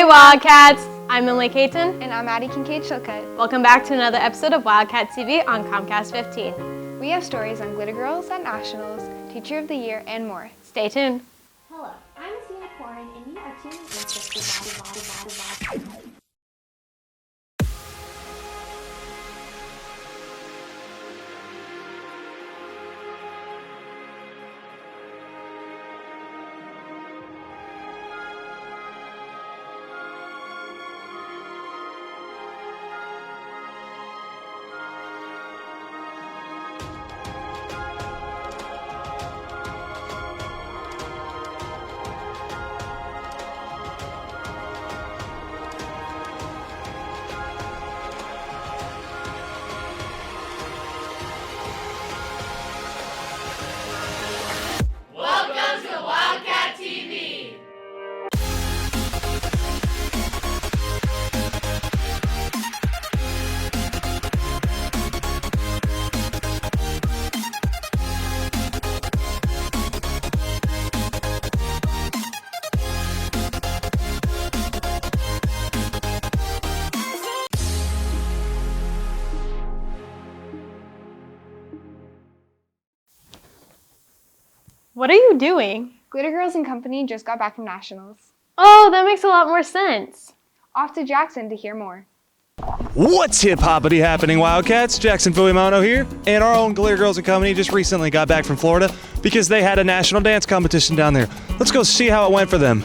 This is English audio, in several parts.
Wildcats! I'm Emily Caton. And I'm Addie Kincaid-Shilcutt. Welcome back to another episode of Wildcat TV on Comcast 15. We have stories on Glitter Girls at Nationals, Teacher of the Year, and more. Stay tuned. Hello, I'm Athena Corin, and you are tuning into What are you doing? Glitter Girls and Company just got back from Nationals. Oh, that makes a lot more sense. Off to Jackson to hear more. What's hip-hoppity happening, Wildcats? Jackson Fuimono here, and our own Glitter Girls and Company just recently got back from Florida because they had a national dance competition down there. Let's go see how it went for them.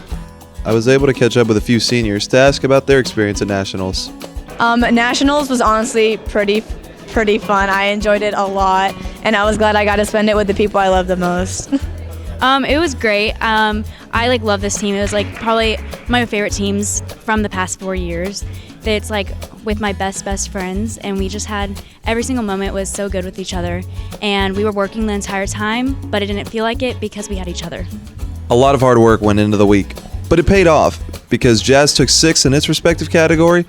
I was able to catch up with a few seniors to ask about their experience at Nationals. Nationals was honestly pretty fun. I enjoyed it a lot, and I was glad I got to spend it with the people I love the most. It was great. I love this team. It was probably my favorite teams from the past 4 years. It's with my best friends, and we just had every single moment was so good with each other, and we were working the entire time, but it didn't feel like it because we had each other. A lot of hard work went into the week, but it paid off because jazz took 6th in its respective category,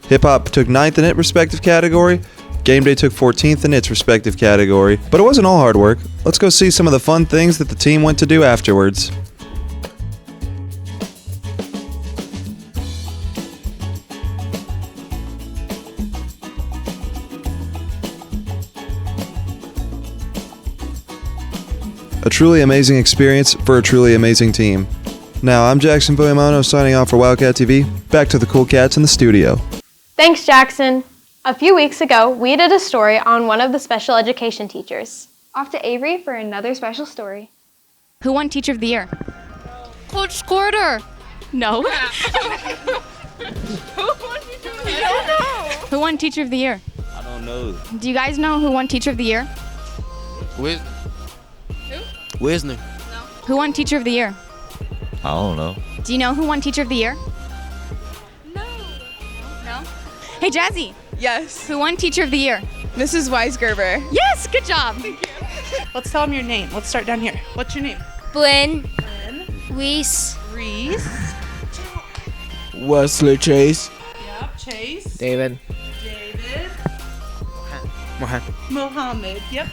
hip-hop took 9th in its respective category, Game Day took 14th in its respective category, but it wasn't all hard work. Let's go see some of the fun things that the team went to do afterwards. A truly amazing experience for a truly amazing team. Now, I'm Jackson Fuimono signing off for Wildcat TV. Back to the cool cats in the studio. Thanks, Jackson. A few weeks ago, we did a story on one of the special education teachers. Off to Avery for another special story. Who won Teacher of the Year? Coach Squirter. No. Who won Teacher of the Year? I don't know. Do you guys know who won Teacher of the Year? Wisner. Who won Teacher of the Year? I don't know. Do you know who won Teacher of the Year? No. Hey, Jazzy. Yes. Who won Teacher of the Year? Mrs. Weisgerber. Yes, good job. Let's tell them your name. Let's start down here. What's your name? Blinn. Reese. Reese. Wesley Chase. Yep. Chase. David. David. Mohammed. Mohammed. Yep.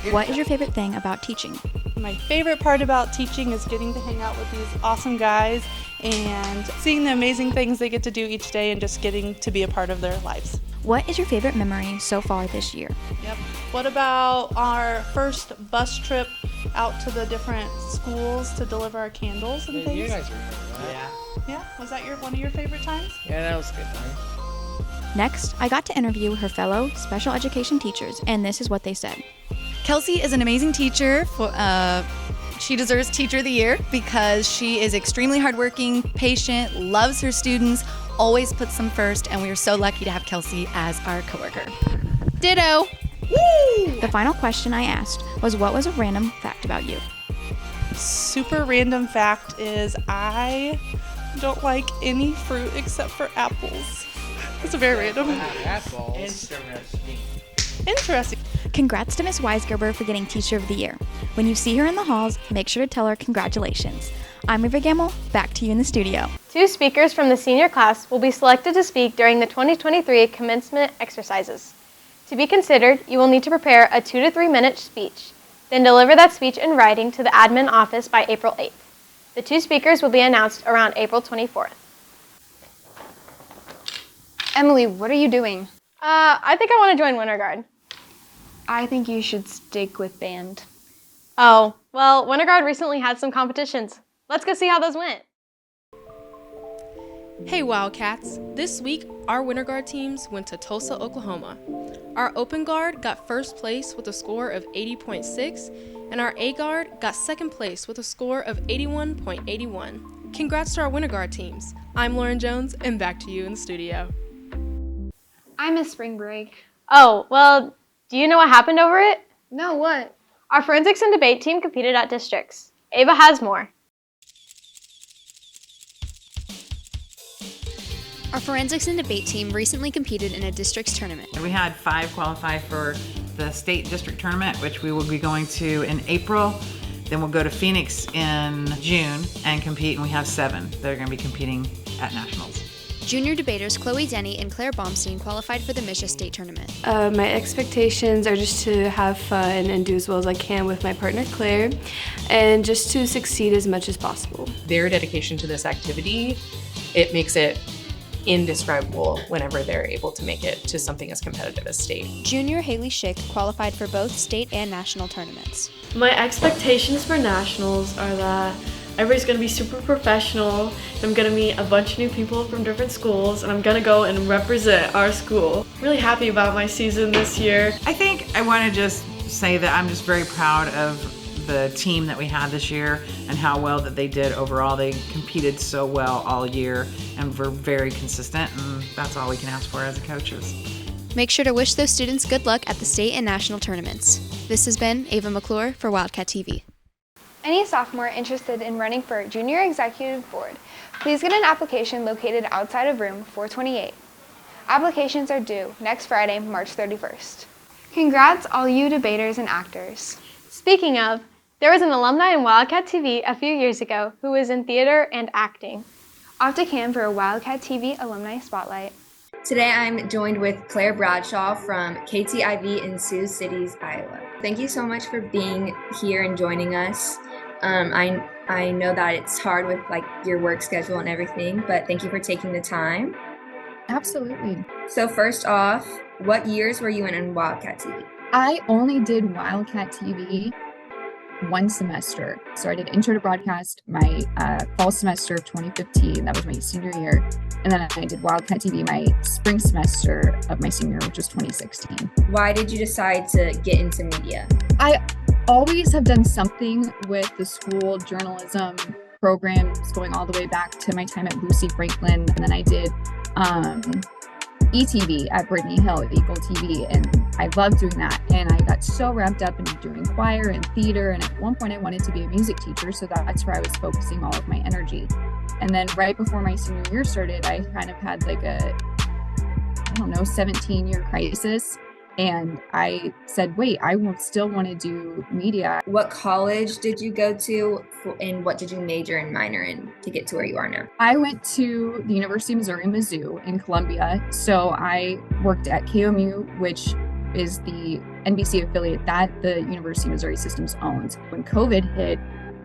What is your favorite thing about teaching? My favorite part about teaching is getting to hang out with these awesome guys and seeing the amazing things they get to do each day and just getting to be a part of their lives. What is your favorite memory so far this year? Yep. What about our first bus trip out to the different schools to deliver our candles and things? You guys remember that? Yeah. Was that one of your favorite times? Yeah, that was a good time. Next, I got to interview her fellow special education teachers, and this is what they said. Kelsey is an amazing teacher. She deserves Teacher of the Year because she is extremely hardworking, patient, loves her students, always puts them first, and we are so lucky to have Kelsey as our coworker. Ditto. Woo! The final question I asked was, what was a random fact about you? Super random fact is I don't like any fruit except for apples. It's a very random. Apples. Interesting. Congrats to Miss Weisgerber for getting Teacher of the Year. When you see her in the halls, make sure to tell her congratulations. I'm Riva Gamble, back to you in the studio. 2 speakers from the senior class will be selected to speak during the 2023 commencement exercises. To be considered, you will need to prepare a 2 to 3 minute speech, then deliver that speech in writing to the admin office by April 8th. The 2 speakers will be announced around April 24th. Emily, what are you doing? I think I want to join Winter Guard. I think you should stick with band. Oh, well, Winter Guard recently had some competitions. Let's go see how those went. Hey Wildcats! This week, our Winter Guard teams went to Tulsa, Oklahoma. Our Open Guard got first place with a score of 80.6, and our A Guard got second place with a score of 81.81. Congrats to our Winter Guard teams. I'm Lauren Jones, and back to you in the studio. I miss spring break. Oh, well, do you know what happened over it? No, what? Our forensics and debate team competed at districts. Ava has more. Our forensics and debate team recently competed in a districts tournament. We had 5 qualify for the state district tournament, which we will be going to in April. Then we'll go to Phoenix in June and compete, and we have 7 that are going to be competing at nationals. Junior debaters Chloe Denny and Claire Baumstein qualified for the Misha State Tournament. My expectations are just to have fun and do as well as I can with my partner Claire, and just to succeed as much as possible. Their dedication to this activity, it makes it indescribable whenever they're able to make it to something as competitive as state. Junior Haley Schick qualified for both state and national tournaments. My expectations for nationals are that everybody's going to be super professional. I'm going to meet a bunch of new people from different schools, and I'm going to go and represent our school. Really happy about my season this year. I think I want to just say that I'm just very proud of the team that we had this year and how well that they did overall. They competed so well all year and were very consistent, and that's all we can ask for as coaches. Make sure to wish those students good luck at the state and national tournaments. This has been Ava McClure for Wildcat TV. Any sophomore interested in running for Junior Executive Board, please get an application located outside of room 428. Applications are due next Friday, March 31st. Congrats all you debaters and actors. Speaking of, there was an alumni in Wildcat TV a few years ago who was in theater and acting. Off to Cam for a Wildcat TV Alumni Spotlight. Today I'm joined with Claire Bradshaw from KTIV in Sioux City, Iowa. Thank you so much for being here and joining us. I know that it's hard with your work schedule and everything, but thank you for taking the time. Absolutely. So first off, what years were you in Wildcat TV? I only did Wildcat TV one semester. So I did Intro to Broadcast my fall semester of 2015. That was my senior year. And then I did Wildcat TV my spring semester of my senior year, which was 2016. Why did you decide to get into media? I always have done something with the school journalism programs going all the way back to my time at Lucy Franklin. And then I did ETV at Brittany Hill at Eagle TV, and I loved doing that. And I got so wrapped up in doing choir and theater, and at one point I wanted to be a music teacher, so that's where I was focusing all of my energy. And then right before my senior year started, I kind of had 17-year crisis, and I said, wait, I still want to do media. What college did you go to, and what did you major and minor in to get to where you are now? I went to the University of Missouri, Mizzou in Columbia. So I worked at KOMU, which is the NBC affiliate that the University of Missouri Systems owns. When COVID hit,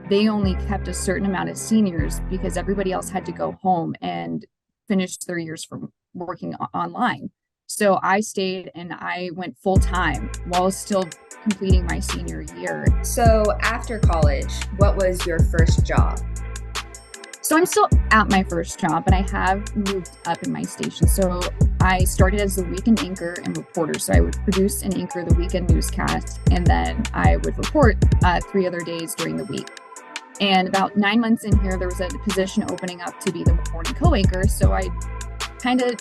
they only kept a certain amount of seniors because everybody else had to go home and finish their years from working online. So I stayed and I went full time while still completing my senior year. So after college, what was your first job? So I'm still at my first job, but I have moved up in my station. So I started as the weekend anchor and reporter. So I would produce and anchor the weekend newscast, and then I would report 3 other days during the week. And about 9 months in here, there was a position opening up to be the morning co-anchor. So I kind of,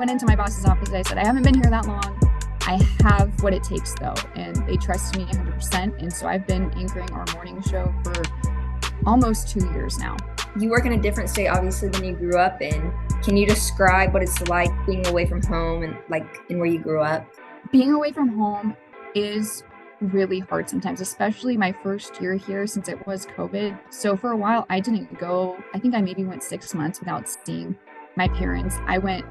went into my boss's office. I said, I haven't been here that long. I have what it takes though. And they trusted me 100%. And so I've been anchoring our morning show for almost 2 years now. You work in a different state, obviously, than you grew up in. Can you describe what it's like being away from home and in where you grew up? Being away from home is really hard sometimes, especially my first year here since it was COVID. So for a while, I didn't go. I think I maybe went 6 months without seeing my parents. I went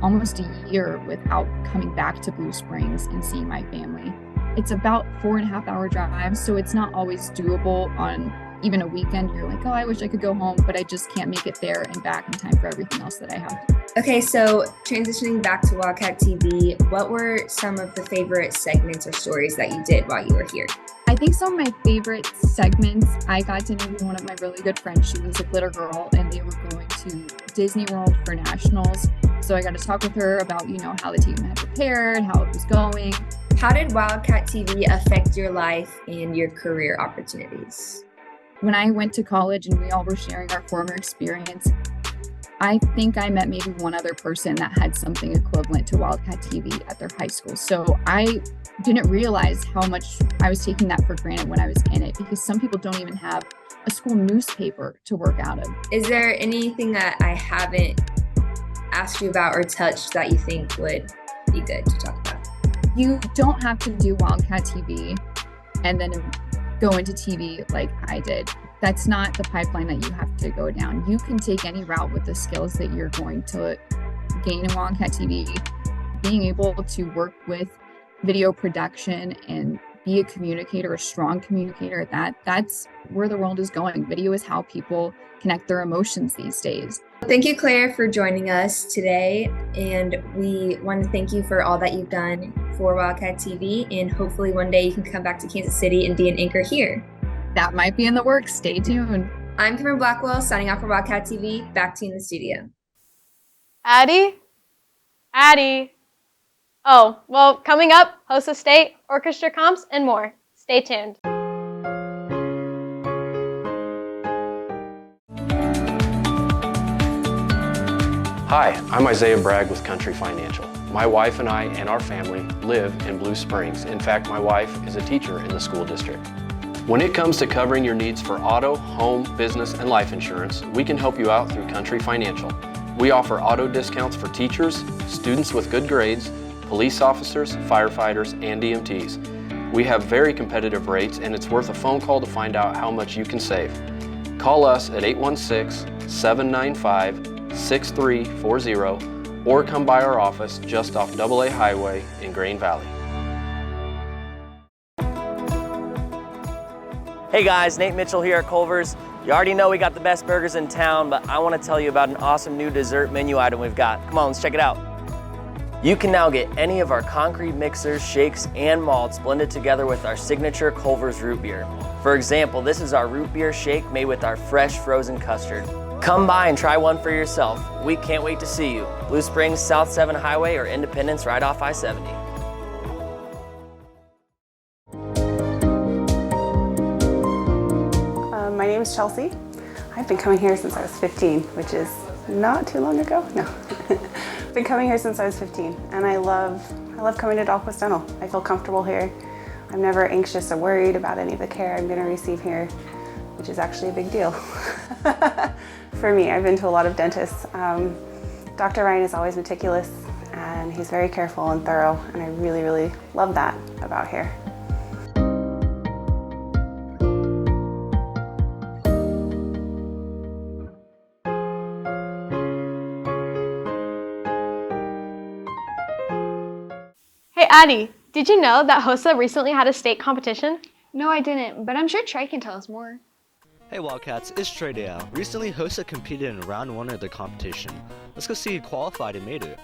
almost a year without coming back to Blue Springs and seeing my family. It's about 4.5-hour drive, so it's not always doable on even a weekend. You're like, oh, I wish I could go home, but I just can't make it there and back in time for everything else that I have. Okay, so transitioning back to Wildcat TV, what were some of the favorite segments or stories that you did while you were here? I think some of my favorite segments, I got to interview one of my really good friends. She was a glitter girl and they were going to Disney World for nationals. So I got to talk with her about, how the team had prepared, how it was going. How did Wildcat TV affect your life and your career opportunities? When I went to college and we all were sharing our former experience, I think I met maybe one other person that had something equivalent to Wildcat TV at their high school. So I didn't realize how much I was taking that for granted when I was in it, because some people don't even have a school newspaper to work out of. Is there anything that I haven't asked you about or touched that you think would be good to talk about? You don't have to do Wildcat TV and then go into TV like I did. That's not the pipeline that you have to go down. You can take any route with the skills that you're going to gain in Wildcat TV. Being able to work with video production and be a communicator, a strong communicator, that's where the world is going. Video is how people connect their emotions these days. Thank you, Claire, for joining us today. And we want to thank you for all that you've done for Wildcat TV. And hopefully one day you can come back to Kansas City and be an anchor here. That might be in the works. Stay tuned. I'm Cameron Blackwell, signing off for Wildcat TV. Back to you in the studio. Addie? Oh, well, coming up, HOSA State, Orchestra comps, and more. Stay tuned. Hi, I'm Isaiah Bragg with Country Financial. My wife and I and our family live in Blue Springs. In fact, my wife is a teacher in the school district. When it comes to covering your needs for auto, home, business, and life insurance, we can help you out through Country Financial. We offer auto discounts for teachers, students with good grades, police officers, firefighters, and EMTs. We have very competitive rates, and it's worth a phone call to find out how much you can save. Call us at 816-795-6340 or come by our office just off AA Highway in Grain Valley. Hey guys, Nate Mitchell here at Culver's. You already know we got the best burgers in town, but I want to tell you about an awesome new dessert menu item we've got. Come on, let's check it out. You can now get any of our concrete mixers, shakes, and malts blended together with our signature Culver's root beer. For example, this is our root beer shake made with our fresh frozen custard. Come by and try one for yourself. We can't wait to see you. Blue Springs, South 7 Highway, or Independence right off I-70. My name is Chelsea. I've been coming here since I was 15, which is not too long ago. No. I've been coming here since I was 15, and I love coming to Dahlquist Dental. I feel comfortable here. I'm never anxious or worried about any of the care I'm going to receive here, which is actually a big deal. For me, I've been to a lot of dentists. Dr. Ryan is always meticulous, and he's very careful and thorough, and I really, really love that about here. Hey Addie, did you know that HOSA recently had a state competition? No, I didn't, but I'm sure Trey can tell us more. Hey Wildcats, it's Trey Dale. Recently, HOSA competed in round 1 of the competition. Let's go see who qualified and made it.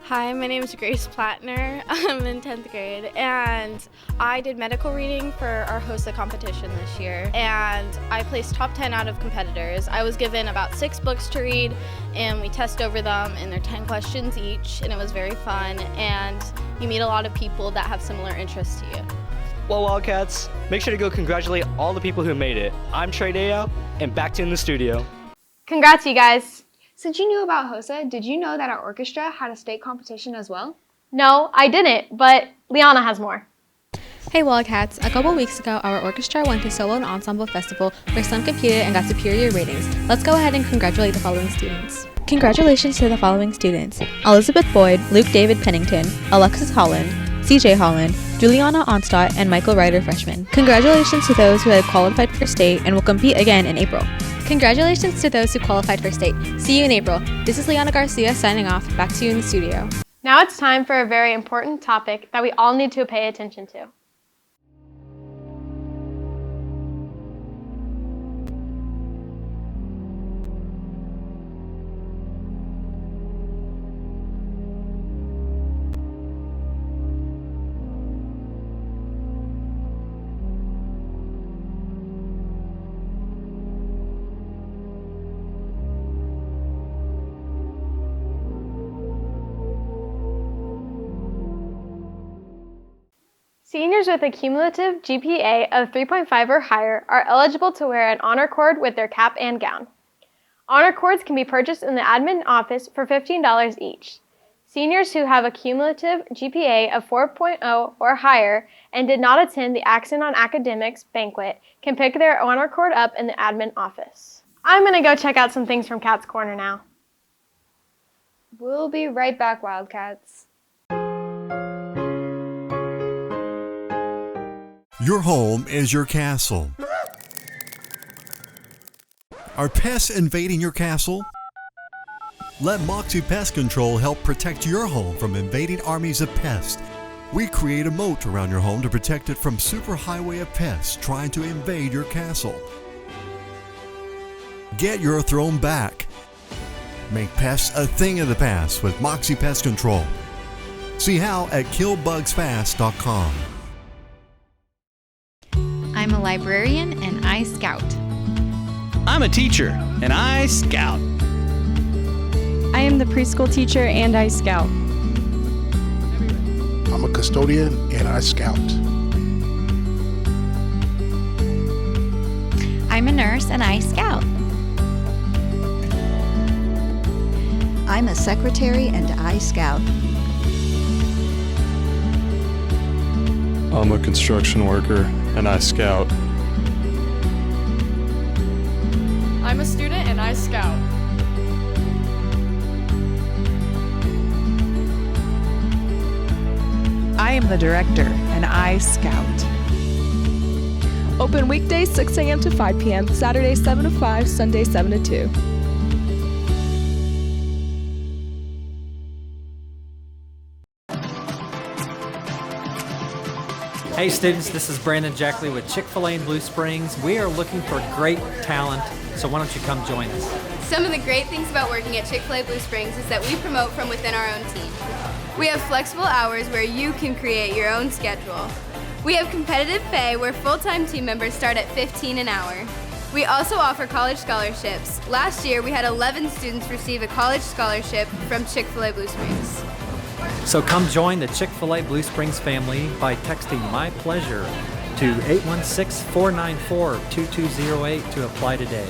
Hi, my name is Grace Plattner. I'm in 10th grade, and I did medical reading for our HOSA competition this year, and I placed top 10 out of competitors. I was given about 6 books to read, and we test over them, and they're 10 questions each, and it was very fun, and you meet a lot of people that have similar interests to you. Well, Wildcats, make sure to go congratulate all the people who made it. I'm Trey Dale, and back to you in the studio. Congrats, you guys. Since you knew about HOSA, did you know that our orchestra had a state competition as well? No, I didn't, but Liana has more. Hey Wildcats, a couple weeks ago our orchestra went to Solo and Ensemble Festival where some competed and got superior ratings. Let's go ahead and congratulate the following students. Congratulations to the following students: Elizabeth Boyd, Luke David Pennington, Alexis Holland, CJ Holland, Juliana Onstott, and Michael Ryder freshman. Congratulations to those who have qualified for state and will compete again in April. Congratulations to those who qualified for state. See you in April. This is Liana Garcia signing off. Back to you in the studio. Now it's time for a very important topic that we all need to pay attention to. Seniors with a cumulative GPA of 3.5 or higher are eligible to wear an honor cord with their cap and gown. Honor cords can be purchased in the admin office for $15 each. Seniors who have a cumulative GPA of 4.0 or higher and did not attend the Accent on Academics banquet can pick their honor cord up in the admin office. I'm going to go check out some things from Cat's Corner now. We'll be right back, Wildcats. Your home is your castle. Are pests invading your castle? Let Moxie Pest Control help protect your home from invading armies of pests. We create a moat around your home to protect it from superhighway of pests trying to invade your castle. Get your throne back. Make pests a thing of the past with Moxie Pest Control. See how at killbugsfast.com. I'm a librarian and I scout. I'm a teacher and I scout. I am the preschool teacher and I scout. I'm a custodian and I scout. I'm a nurse and I scout. I'm a secretary and I scout. I'm a construction worker and I scout. I'm a student and I scout. I am the director and I scout. Open weekdays 6 a.m. to 5 p.m., Saturdays 7 to 5, Sundays 7 to 2. Hey students, this is Brandon Jackley with Chick-fil-A in Blue Springs. We are looking for great talent, so why don't you come join us? Some of the great things about working at Chick-fil-A Blue Springs is that we promote from within our own team. We have flexible hours where you can create your own schedule. We have competitive pay where full-time team members start at $15 an hour. We also offer college scholarships. Last year, we had 11 students receive a college scholarship from Chick-fil-A Blue Springs. So come join the Chick-fil-A Blue Springs family by texting My Pleasure to 816-494-2208 to apply today.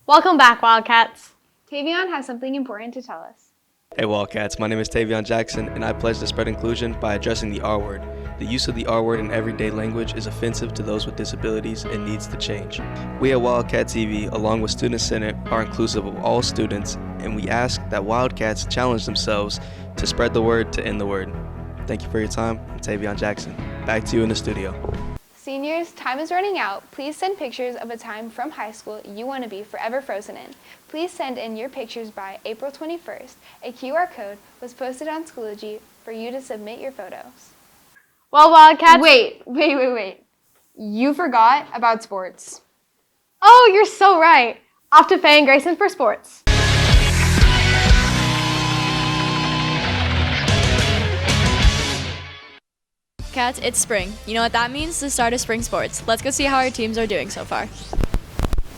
Welcome back, Wildcats. Tavion has something important to tell us. Hey Wildcats, my name is Tavion Jackson and I pledge to spread inclusion by addressing the R word. The use of the R word in everyday language is offensive to those with disabilities and needs to change. We at Wildcat TV, along with Student Senate, are inclusive of all students, and we ask that Wildcats challenge themselves to spread the word to end the word. Thank you for your time. I'm Tavion Jackson. Back to you in the studio. Seniors, time is running out. Please send pictures of a time from high school you want to be forever frozen in. Please send in your pictures by April 21st. A QR code was posted on Schoology for you to submit your photos. Well, Wildcats... Wait. You forgot about sports. Oh, you're so right. Off to Faye and Grayson for sports. Cats, it's spring. You know what that means? The start of spring sports. Let's go see how our teams are doing so far.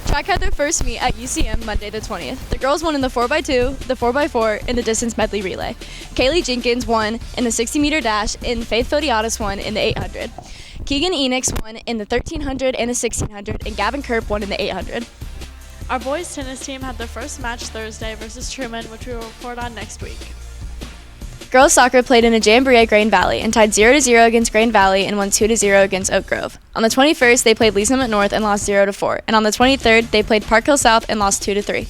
Track had their first meet at UCM Monday the 20th. The girls won in the 4x2, the 4x4, and the distance medley relay. Kaylee Jenkins won in the 60-meter dash, and Faith Fodiatis won in the 800. Keegan Enix won in the 1300 and the 1600, and Gavin Kerp won in the 800. Our boys tennis team had their first match Thursday versus Truman, which we will report on next week. Girls soccer played in a jamboree at Grain Valley and tied 0-0 against Grain Valley and won 2-0 against Oak Grove. On the 21st, they played Lee Summit North and lost 0-4, and on the 23rd, they played Park Hill South and lost 2-3.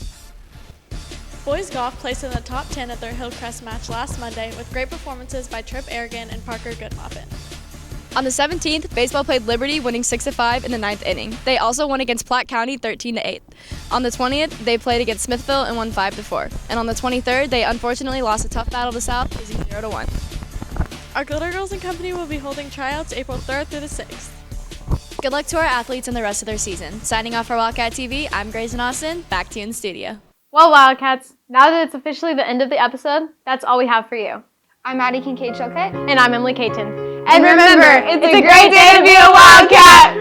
Boys golf placed in the top 10 at their Hillcrest match last Monday with great performances by Tripp Aragon and Parker Goodmuffin. On the 17th, baseball played Liberty, winning 6-5 in the 9th inning. They also won against Platte County 13-8. On the 20th, they played against Smithville and won 5-4. And on the 23rd, they unfortunately lost a tough battle to South, losing 0-1. Our Glitter Girls and Company will be holding tryouts April 3rd through the 6th. Good luck to our athletes and the rest of their season. Signing off for Wildcat TV, I'm Grayson Austin. Back to you in the studio. Well, Wildcats, now that it's officially the end of the episode, that's all we have for you. I'm Maddie Kincaid-Shilkett. And I'm Emily Caton. And remember, it's a great day to be a Wildcat!